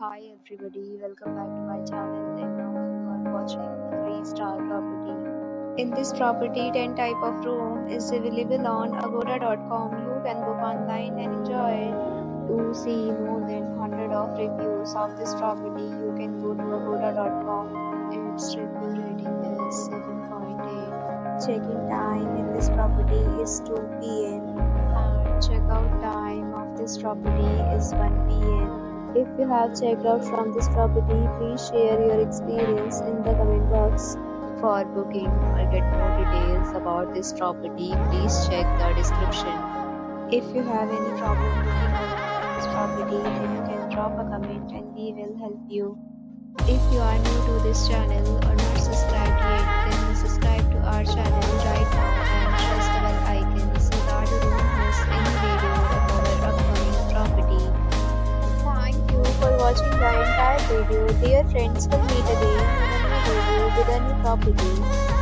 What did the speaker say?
Hi everybody, welcome back to my channel and now you are watching a 3-star property. In this property, 10 type of room is available on agoda.com. You can book online and enjoy it. To see more than 100 of reviews of this property, you can go to agoda.com. Its review rating is 7.8. Check-in time in this property is 2 p.m. and check-out time of this property is 1 p.m. If you have checked out from this property, please share your experience in the comment box. For booking or get more details about this property, please check the description. If you have any problem booking or renting this property, then you can drop a comment and we will help you. If you are new to this channel or not subscribed yet, then subscribe to our channel right now and press the bell icon so that you don't miss any video of our upcoming property. Thank you for watching the entire video. Dear friends, will meet again in a new video with a new property.